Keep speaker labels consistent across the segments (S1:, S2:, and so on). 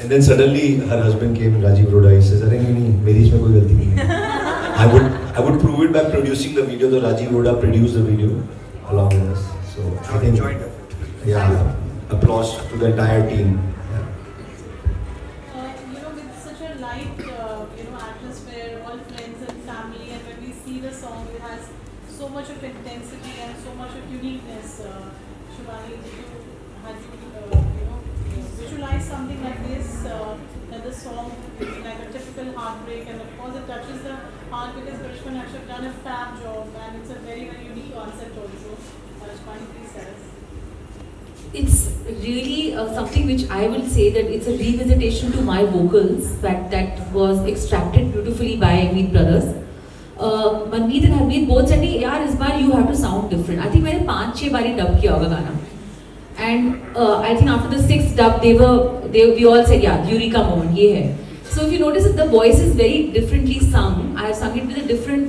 S1: And then suddenly her husband came, Rajiv Roda. He says, "अरे नहीं, मेरी इसमें कोई गलती नहीं है." I would prove it by producing the video. So Rajiv Roda produced the video along with us. So I think,
S2: joint effort.
S1: yeah, applause to the entire team.
S3: With such a light, atmosphere, all friends and family, and when we see the song, it has so much of intensity and so much of uniqueness. Shivani, had you visualize something like this, that the song will be like a typical heartbreak, and of course it touches the heart because Karishma and Akshay have done a fab job, and it's a very, very unique concept also. Shivani, please tell us.
S4: It's really something which I will say that it's a revisitation to my vocals that was extracted beautifully by Meet Brothers. Manmeet and Harmeet both said, "यार इस बार you have to sound different." I think मैंने 5-6 बारी dub किया होगा गाना, and I think after the 6th dub we all said, "Yeah, Eureka moment, ये है." So if you notice that the voice is very differently sung. I have sung it with a different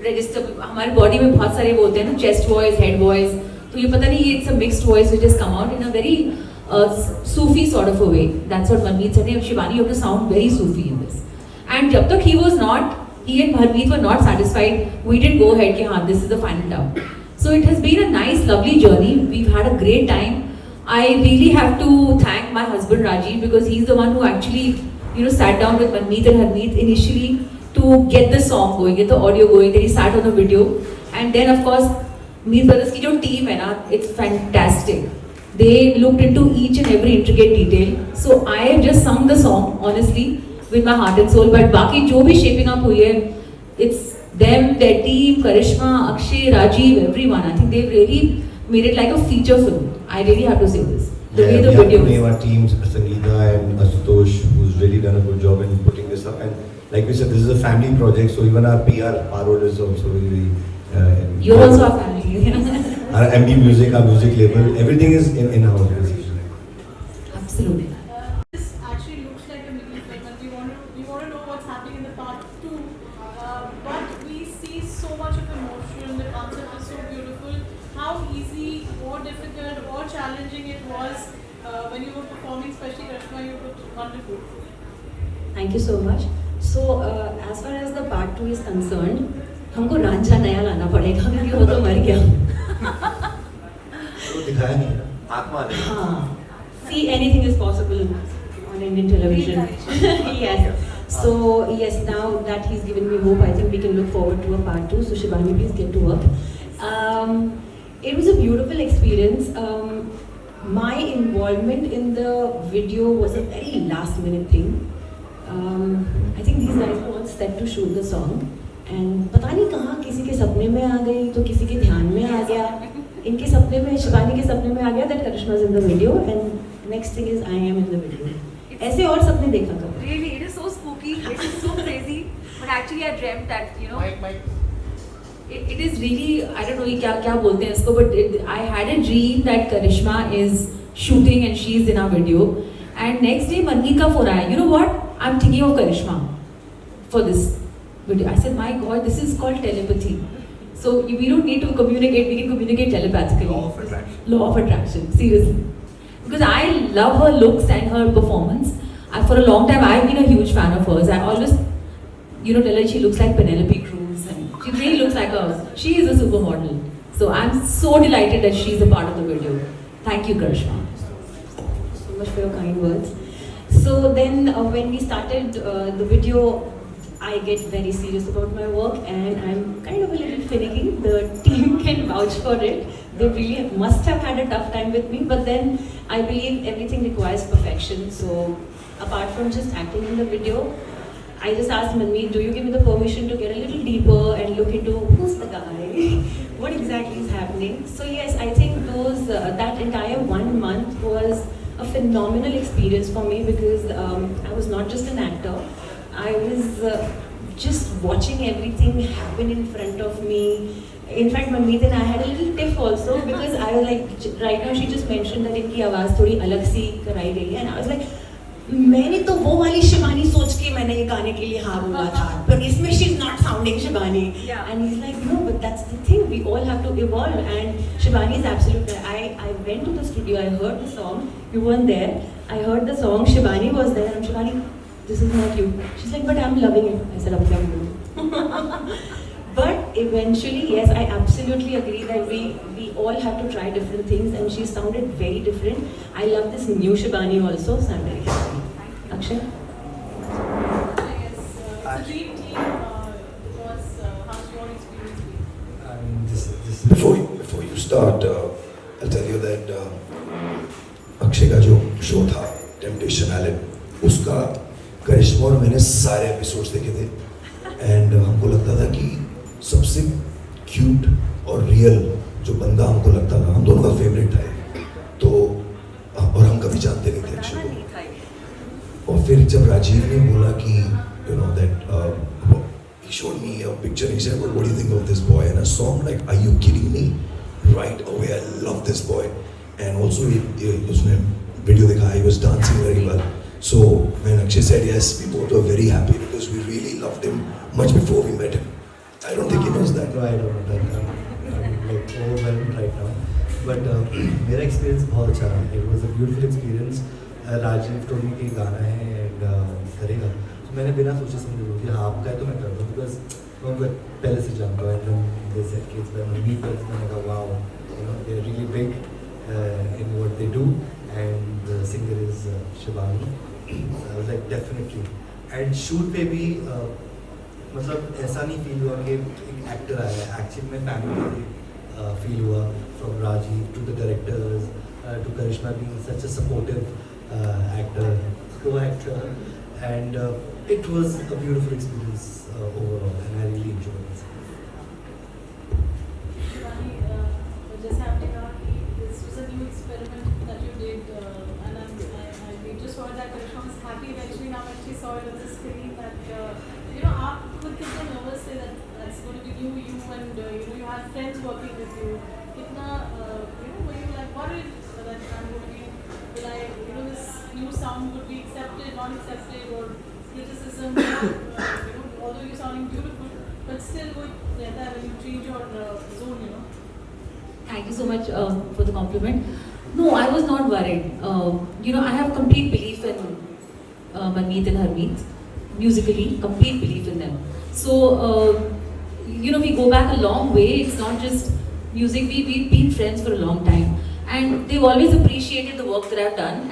S4: register. हमारे body में बहुत सारे वो होते हैं ना, chest voice, head voice. तो ये पता नहीं, it's a mixed voice which has come out in a very Sufi sort of a way. That's what Manmeet said. Shivani, you have to sound very Sufi in this. And जब तक he and Harmeet were not satisfied, we didn't go ahead कि हाँ, this is the final dub. So it has been a nice, lovely journey. We've had a great time. I really have to thank my husband Rajiv because he's the one who actually, sat down with Manmeet and Harmeet initially to get the song going, get the audio going. Then he sat on the video, and then of course, Meet Brothers की जो team है ना, it's fantastic. They looked into each and every intricate detail. So I have just sung the song honestly with my heart and soul. But बाकी जो भी shaping up हुई है, it's them, their team, Karishma, Akshay, Rajiv, everyone. I think they've really made it like a feature film. I really have to say this. The way the
S1: we have
S4: video
S1: to name our teams, Sangeeta and Asutosh, who's really done a good job in putting this up. And like we said, this is a family project, so even our PR, Parod is also really.
S4: You're also our family.
S1: Our MD Music, our music label, everything is in-house basically.
S4: Absolutely.
S3: This actually looks like a mini film, and we want to know what's happening in the part 2. But we see so much of emotion. The concept is so beautiful. How easy or difficult or challenging it was when you were performing, especially Karishma, you could contribute.
S5: Thank you so much. So as far as the part 2 is concerned, हमको रांझा नया लाना पड़ेगा क्योंकि वो तो मर गया.
S1: वो दिखाया नहीं, आत्मा नहीं.
S5: हाँ. See, anything is possible on Indian television. Yes. So yes, now that he's given me hope, I think we can look forward to a part 2. So Shivani, please get to work. It was a beautiful experience. My involvement in the video was a very last minute thing. I think these guys were all set to shoot the song. And पता नहीं कहाँ किसी के सपने में आ गई तो किसी के ध्यान में आ गया. इनके सपने में, शिवानी के सपने में आ गया that Karishma is in the video, and next thing is I am in the video. ऐसे और सपने देखा करो.
S4: Really, it is so spooky. It is so crazy. But actually, I dreamt that it is really, I don't know ये क्या बोलते हैं इसको, but I had a dream that Karishma is shooting and she's in our video. And next day, Manmeet का phone आया. You know what? I'm thinking of Karishma for this video. I said, my God, this is called telepathy. So we don't need to communicate. We can communicate telepathically.
S2: Law of attraction.
S4: Law of attraction. Seriously. Because I love her looks and her performance. For a long time, I've been a huge fan of hers. I always, tell her she looks like Penelope Cruz, and she really looks like she is a supermodel. So I'm so delighted that she's a part of the video. Thank you, Karishma.
S5: So much for your kind words. So then when we started the video, I get very serious about my work, and I'm kind of a little finicky. The team can vouch for it. They really must have had a tough time with me, but then I believe everything requires perfection. So apart from just acting in the video, I just asked Manmeet, do you give me the permission to get a little deeper and look into who's the guy, what exactly is happening. So yes, I think that entire 1 month was a phenomenal experience for me because I was not just an actor. I was just watching everything happen in front of me. In fact, Manmeet and I had a little tiff also because I was like, right now she just mentioned that इनकी आवाज़ थोड़ी अलग सी कराई गई है, and I was like, मैंने तो वो वाली शिवानी सोच के मैंने ये गाने के लिए हाँ बोला था, but इसमें she's not sounding Shivani. And he's like, no, but that's the thing. We all have to evolve, and Shivani is absolutely. I went to the studio, I heard the song, you weren't there. I heard the song, Shivani was there, and Shivani, this is not you. She's like, but I'm loving it. I said, okay, I'm good. But eventually, yes, I absolutely agree that we all have to try different things, and she sounded very different. I love this new Shivani also, so I'm very happy. Akshay?
S3: Yes, it's a dream team. Because how's your experience been?
S2: I mean, this
S1: Before you start, I'll tell you that Akshay का जो show था temptation island, उसका करिश्मा और मैंने सारे episodes देखे थे and हमको लगता था कि सबसे क्यूट और रियल जो बंदा हमको लगता था, हम दोनों का फेवरेट था ये। तो और हम कभी जानते नहीं थे अक्षय को। और फिर जब राजीव ने बोला कि you know that he showed me a picture, he said, what do you think of this boy? And I saw him like, are you kidding me? Right away, I love this boy. And also, उसने video दिखा, he was dancing very well. So when Akshay said yes, we both were very happy because we really loved him much before we met him. I don't think he knows that.
S2: No, I don't know that. I'm like overwhelmed right now. But मेरा experience बहुत अच्छा रहा. It was a beautiful experience. Rajiv told me कि गाना है and करेगा. तो मैंने बिना सोचे समझे बोल दिया हाँ आपका है तो मैं कर दूँ because मैं उनको पहले से जानता हूँ. And then they said कि it's my meet friends. मैंने कहा wow, you know they're really big in what they do and the singer is Shivani. I was like definitely. And shoot पे भी मतलब ऐसा नहीं फील हुआ कि एक एक्टर आया है. एक्चुअली में फैमिली फील हुआ from Rajiv to the directors to Karishma being such a supportive actor, co-actor, and it was a beautiful experience overall, and I really enjoyed it.
S3: Shivani, जैसे आपने कहा कि this was a new experiment that you did, and we just saw that Karishma was happy eventually now when she saw it on the screen that you know आप खुद कितना nervous थे that that's going to be new you and you know you had friends working with you. कितना you know were you like worried that I'm going to be will I you know this new sound would be accepted, not accepted, or criticism? You know although you're sounding beautiful, but still वो रहता है when you change your zone, you know.
S4: Thank you so much for the compliment. No, I was not worried. You know, I have complete belief in Manmeet and Harmeet. Musically, complete belief in them. So, you know, we go back a long way. It's not just music. We've been friends for a long time. And they've always appreciated the work that I've done.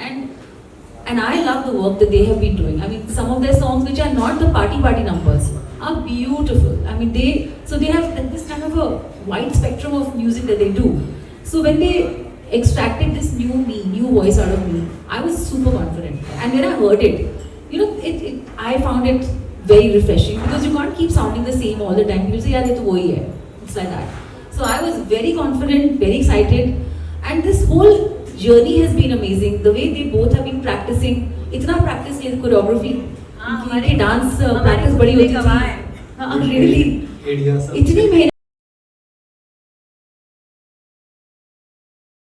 S4: And I love the work that they have been doing. I mean, some of their songs which are not the party numbers are beautiful. I mean, they have this kind of a wide spectrum of music that they do. So when they extracted this new voice out of me, I was super confident. And when I heard it, you know, I found it very refreshing because you can't keep sounding the same all the time. People say, yeah, ये तो वही है. It's like that. So I was very confident, very excited. And this whole journey has been amazing. The way they both have been practicing. इतना practice किया choreography.
S5: हाँ,
S4: हमारी dance practice बड़ी होती थी. हाँ, really.
S2: Idea सब
S4: इतनी मेहनत